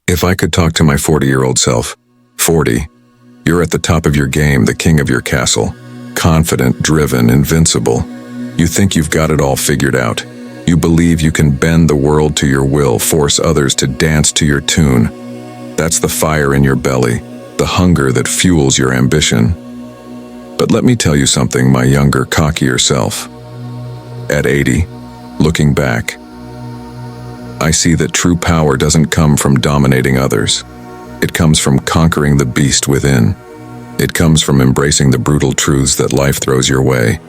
If I could talk to my 40-year-old self, 40, you're at the top of your game, the king of your castle, confident, driven, invincible. You think you've got it all figured out. You believe you can bend the world to your will, force others to dance to your tune. That's the fire in your belly, the hunger that fuels your ambition. But let me tell you something, my younger, cockier self. At 80, looking back, I see that true power doesn't come from dominating others. It comes from conquering the beast within. It comes from embracing the brutal truths that life throws your way,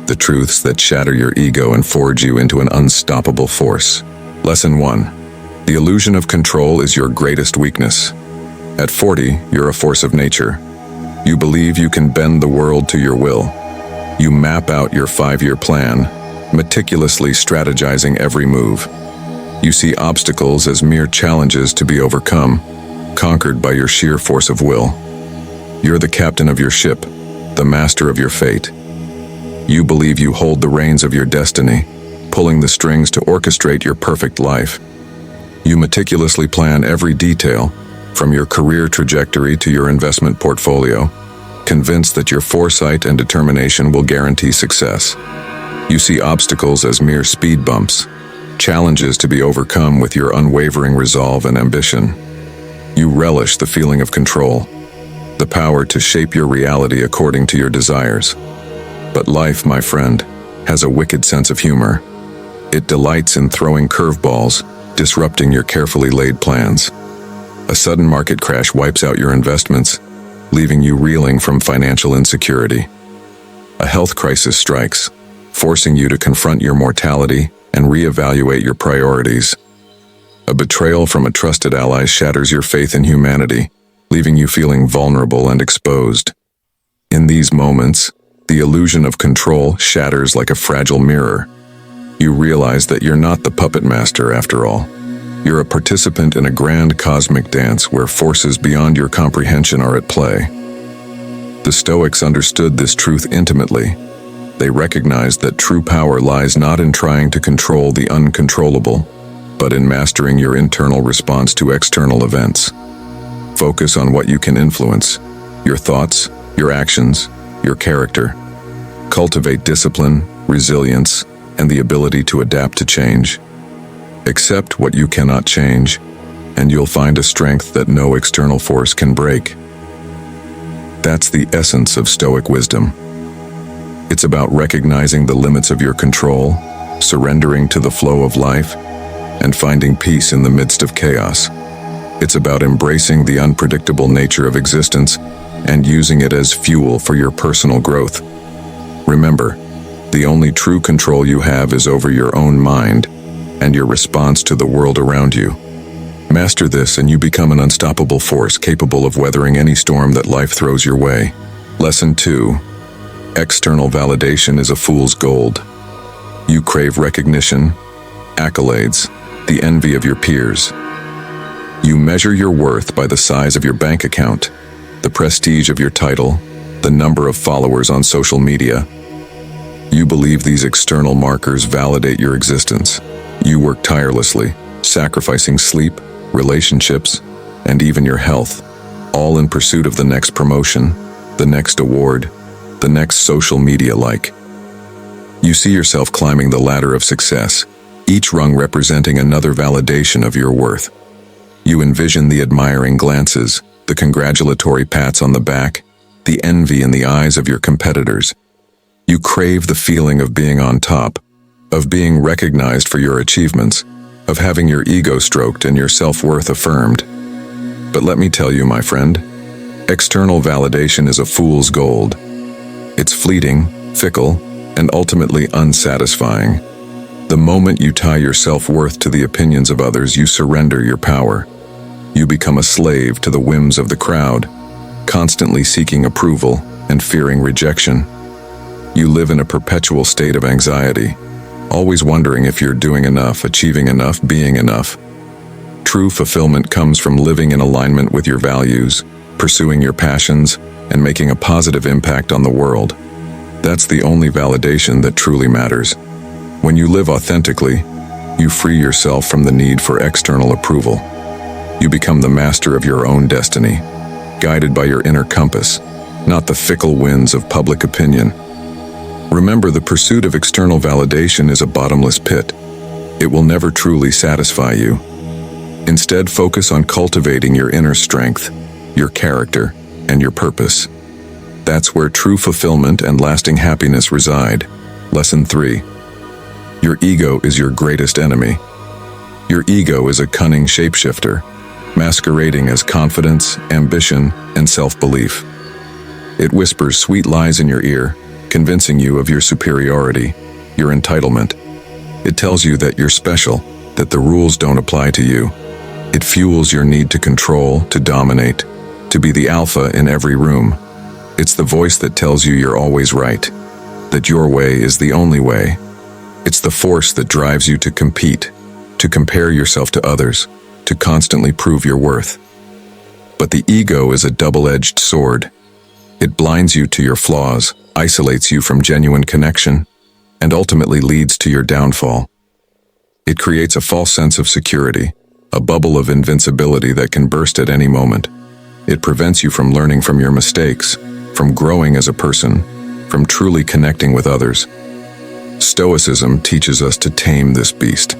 the truths that shatter your ego and forge you into an unstoppable force. Lesson 1. The illusion of control is your greatest weakness. At 40, you're a force of nature. You believe you can bend the world to your will. You map out your 5-year plan, meticulously strategizing every move. You see obstacles as mere challenges to be overcome, conquered by your sheer force of will. You're the captain of your ship, the master of your fate. You believe you hold the reins of your destiny, pulling the strings to orchestrate your perfect life. You meticulously plan every detail, from your career trajectory to your investment portfolio, convinced that your foresight and determination will guarantee success. You see obstacles as mere speed bumps, challenges to be overcome with your unwavering resolve and ambition. You relish the feeling of control, the power to shape your reality according to your desires. But life, my friend, has a wicked sense of humor. It delights in throwing curveballs, disrupting your carefully laid plans. A sudden market crash wipes out your investments, leaving you reeling from financial insecurity. A health crisis strikes, forcing you to confront your mortality and reevaluate your priorities. A betrayal from a trusted ally shatters your faith in humanity, leaving you feeling vulnerable and exposed. In these moments, the illusion of control shatters like a fragile mirror. You realize that you're not the puppet master after all. You're a participant in a grand cosmic dance where forces beyond your comprehension are at play. The Stoics understood this truth intimately. They recognized that true power lies not in trying to control the uncontrollable, but in mastering your internal response to external events. Focus on what you can influence: your thoughts, your actions, your character. Cultivate discipline, resilience, and the ability to adapt to change. Accept what you cannot change, and you'll find a strength that no external force can break. That's the essence of Stoic wisdom. It's about recognizing the limits of your control, surrendering to the flow of life, and finding peace in the midst of chaos. It's about embracing the unpredictable nature of existence and using it as fuel for your personal growth. Remember, the only true control you have is over your own mind and your response to the world around you. Master this and you become an unstoppable force capable of weathering any storm that life throws your way. Lesson 2. External validation is a fool's gold. You crave recognition, accolades, the envy of your peers. You measure your worth by the size of your bank account, the prestige of your title, the number of followers on social media. You believe these external markers validate your existence. You work tirelessly, sacrificing sleep, relationships, and even your health, all in pursuit of the next promotion, the next award, the next social media like. You see yourself climbing the ladder of success, each rung representing another validation of your worth. You envision the admiring glances, the congratulatory pats on the back, the envy in the eyes of your competitors. You crave the feeling of being on top, of being recognized for your achievements, of having your ego stroked and your self-worth affirmed. But let me tell you, my friend, external validation is a fool's gold. It's fleeting, fickle, and ultimately unsatisfying. The moment you tie your self-worth to the opinions of others, you surrender your power. You become a slave to the whims of the crowd, constantly seeking approval and fearing rejection. You live in a perpetual state of anxiety, always wondering if you're doing enough, achieving enough, being enough. True fulfillment comes from living in alignment with your values, pursuing your passions, and making a positive impact on the world. That's the only validation that truly matters. When you live authentically, you free yourself from the need for external approval. You become the master of your own destiny, guided by your inner compass, not the fickle winds of public opinion. Remember, the pursuit of external validation is a bottomless pit. It will never truly satisfy you. Instead, focus on cultivating your inner strength, your character, and your purpose. That's where true fulfillment and lasting happiness reside. Lesson 3. Your ego is your greatest enemy. Your ego is a cunning shapeshifter, masquerading as confidence, ambition, and self-belief. It whispers sweet lies in your ear, convincing you of your superiority, your entitlement. It tells you that you're special, that the rules don't apply to you. It fuels your need to control, to dominate, to be the alpha in every room. It's the voice that tells you you're always right, that your way is the only way. It's the force that drives you to compete, to compare yourself to others, to constantly prove your worth. But the ego is a double-edged sword. It blinds you to your flaws, isolates you from genuine connection, and ultimately leads to your downfall. It creates a false sense of security, a bubble of invincibility that can burst at any moment. It prevents you from learning from your mistakes, from growing as a person, from truly connecting with others. Stoicism teaches us to tame this beast.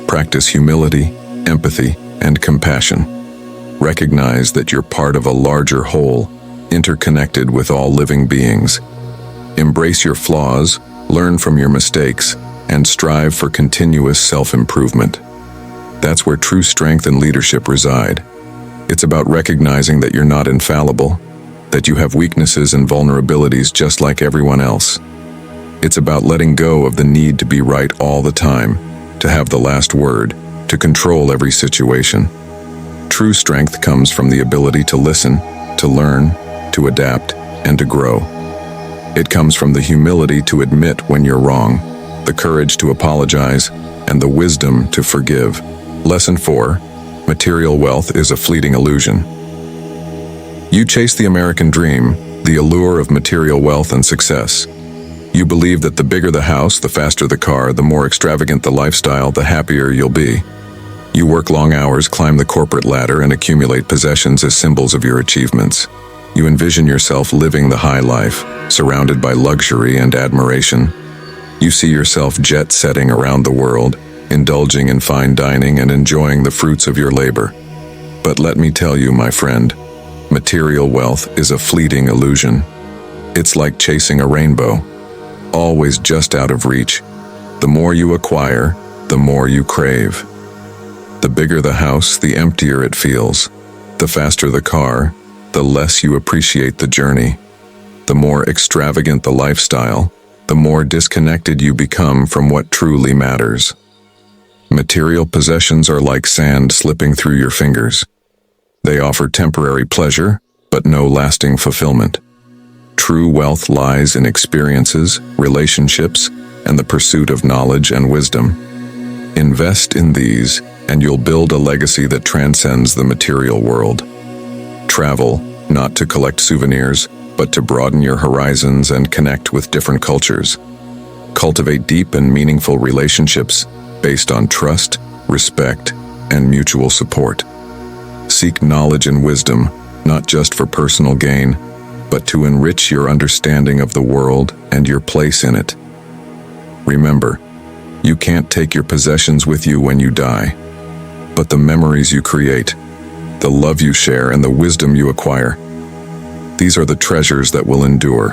Practice humility, empathy, and compassion. Recognize that you're part of a larger whole, interconnected with all living beings. Embrace your flaws, learn from your mistakes, and strive for continuous self-improvement. That's where true strength and leadership reside. It's about recognizing that you're not infallible, that you have weaknesses and vulnerabilities just like everyone else. It's about letting go of the need to be right all the time, to have the last word, to control every situation. True strength comes from the ability to listen, to learn, to adapt, and to grow. It comes from the humility to admit when you're wrong, the courage to apologize, and the wisdom to forgive. Lesson 4. Material wealth is a fleeting illusion. You chase the American dream, the allure of material wealth and success. You believe that the bigger the house, the faster the car, the more extravagant the lifestyle, the happier you'll be. You work long hours, climb the corporate ladder, and accumulate possessions as symbols of your achievements. You envision yourself living the high life, surrounded by luxury and admiration. You see yourself jet-setting around the world, indulging in fine dining and enjoying the fruits of your labor. But let me tell you, my friend, material wealth is a fleeting illusion. It's like chasing a rainbow, always just out of reach. The more you acquire, the more you crave. The bigger the house, the emptier it feels. The faster the car, the less you appreciate the journey. The more extravagant the lifestyle, the more disconnected you become from what truly matters. Material possessions are like sand slipping through your fingers. They offer temporary pleasure, but no lasting fulfillment. True wealth lies in experiences, relationships, and the pursuit of knowledge and wisdom. Invest in these, and you'll build a legacy that transcends the material world. Travel, not to collect souvenirs, but to broaden your horizons and connect with different cultures. Cultivate deep and meaningful relationships based on trust, respect, and mutual support. Seek knowledge and wisdom, not just for personal gain, but to enrich your understanding of the world and your place in it. Remember, you can't take your possessions with you when you die, but the memories you create, the love you share, and the wisdom you acquire, these are the treasures that will endure.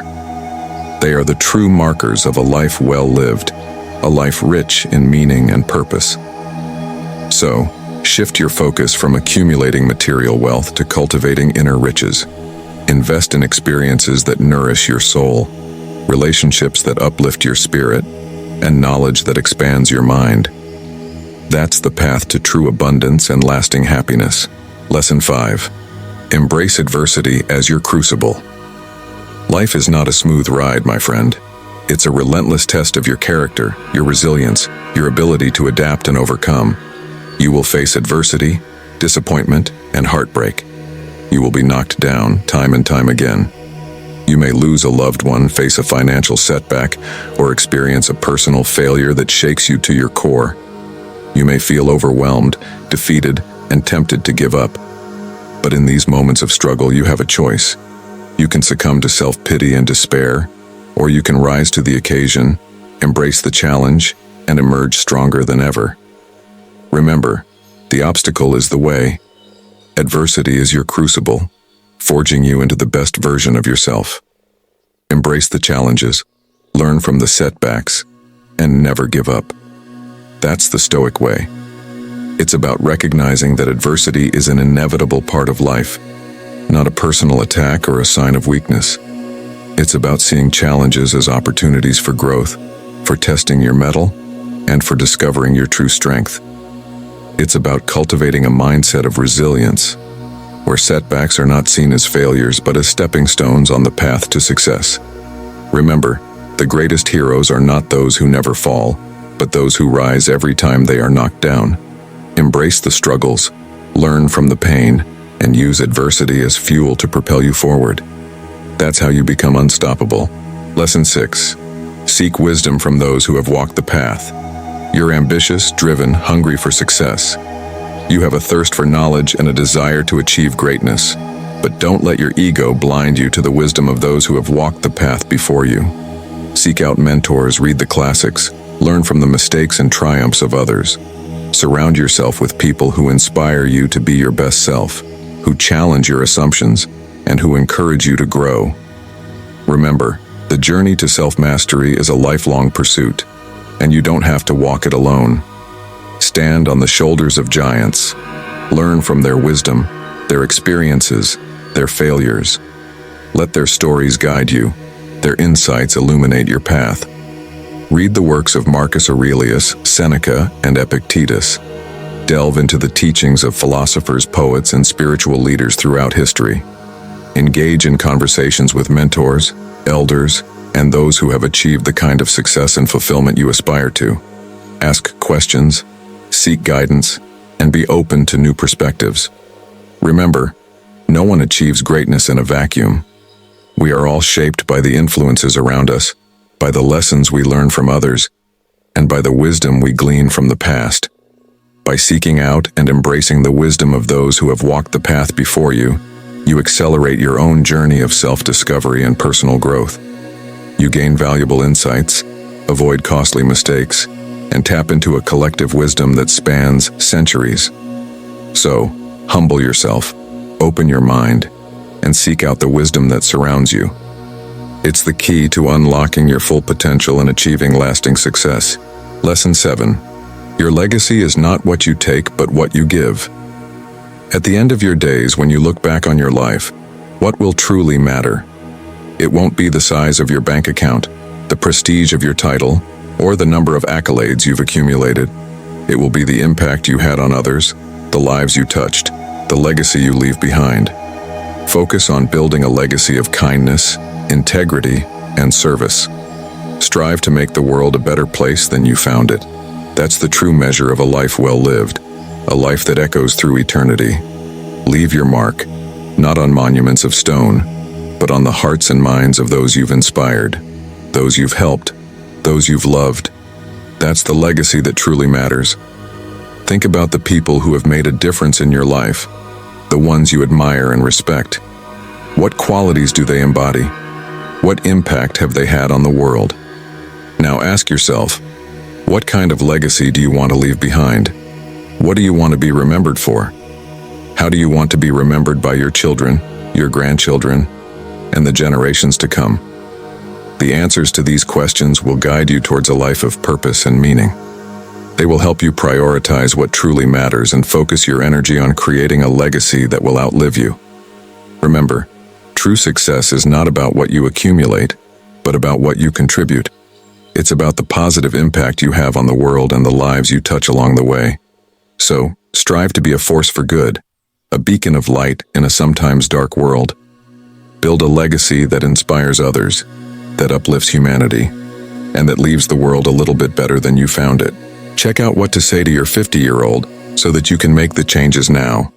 They are the true markers of a life well lived, a life rich in meaning and purpose. So, shift your focus from accumulating material wealth to cultivating inner riches. Invest in experiences that nourish your soul, relationships that uplift your spirit, and knowledge that expands your mind. That's the path to true abundance and lasting happiness. Lesson 5. Embrace adversity as your crucible. Life is not a smooth ride, my friend. It's a relentless test of your character, your resilience, your ability to adapt and overcome. You will face adversity, disappointment, and heartbreak. You will be knocked down time and time again. You may lose a loved one, face a financial setback, or experience a personal failure that shakes you to your core. You may feel overwhelmed, defeated, and tempted to give up. But in these moments of struggle, you have a choice. You can succumb to self-pity and despair, or you can rise to the occasion, embrace the challenge, and emerge stronger than ever. Remember, the obstacle is the way. Adversity is your crucible, forging you into the best version of yourself. Embrace the challenges, learn from the setbacks, and never give up. That's the Stoic way. It's about recognizing that adversity is an inevitable part of life, not a personal attack or a sign of weakness. It's about seeing challenges as opportunities for growth, for testing your mettle, and for discovering your true strength. It's about cultivating a mindset of resilience, where setbacks are not seen as failures but as stepping stones on the path to success. Remember, the greatest heroes are not those who never fall, but those who rise every time they are knocked down. Embrace the struggles, learn from the pain, and use adversity as fuel to propel you forward. That's how you become unstoppable. Lesson 6. Seek wisdom from those who have walked the path. You're ambitious, driven, hungry for success. You have a thirst for knowledge and a desire to achieve greatness. But don't let your ego blind you to the wisdom of those who have walked the path before you. Seek out mentors, read the classics, learn from the mistakes and triumphs of others. Surround yourself with people who inspire you to be your best self, who challenge your assumptions, and who encourage you to grow. Remember, the journey to self-mastery is a lifelong pursuit, and you don't have to walk it alone. Stand on the shoulders of giants. Learn from their wisdom, their experiences, their failures. Let their stories guide you. Their insights illuminate your path. Read the works of Marcus Aurelius, Seneca, and Epictetus. Delve into the teachings of philosophers, poets, and spiritual leaders throughout history. Engage in conversations with mentors, elders, and those who have achieved the kind of success and fulfillment you aspire to. Ask questions, seek guidance, and be open to new perspectives. Remember, no one achieves greatness in a vacuum. We are all shaped by the influences around us, by the lessons we learn from others, and by the wisdom we glean from the past. By seeking out and embracing the wisdom of those who have walked the path before you, you accelerate your own journey of self-discovery and personal growth. You gain valuable insights, avoid costly mistakes, and tap into a collective wisdom that spans centuries. So, humble yourself, open your mind, and seek out the wisdom that surrounds you. It's the key to unlocking your full potential and achieving lasting success. Lesson 7. Your legacy is not what you take, but what you give. At the end of your days, when you look back on your life, what will truly matter? It won't be the size of your bank account, the prestige of your title, or the number of accolades you've accumulated. It will be the impact you had on others, the lives you touched, the legacy you leave behind. Focus on building a legacy of kindness, integrity, and service. Strive to make the world a better place than you found it. That's the true measure of a life well lived, a life that echoes through eternity. Leave your mark, not on monuments of stone, but on the hearts and minds of those you've inspired, those you've helped, those you've loved. That's the legacy that truly matters. Think about the people who have made a difference in your life, the ones you admire and respect. What qualities do they embody? What impact have they had on the world? Now ask yourself, what kind of legacy do you want to leave behind? What do you want to be remembered for? How do you want to be remembered by your children, your grandchildren, and the generations to come? The answers to these questions will guide you towards a life of purpose and meaning. They will help you prioritize what truly matters and focus your energy on creating a legacy that will outlive you. Remember, true success is not about what you accumulate, but about what you contribute. It's about the positive impact you have on the world and the lives you touch along the way. So, strive to be a force for good, a beacon of light in a sometimes dark world. Build a legacy that inspires others, that uplifts humanity, and that leaves the world a little bit better than you found it. Check out what to say to your 50-year-old so that you can make the changes now.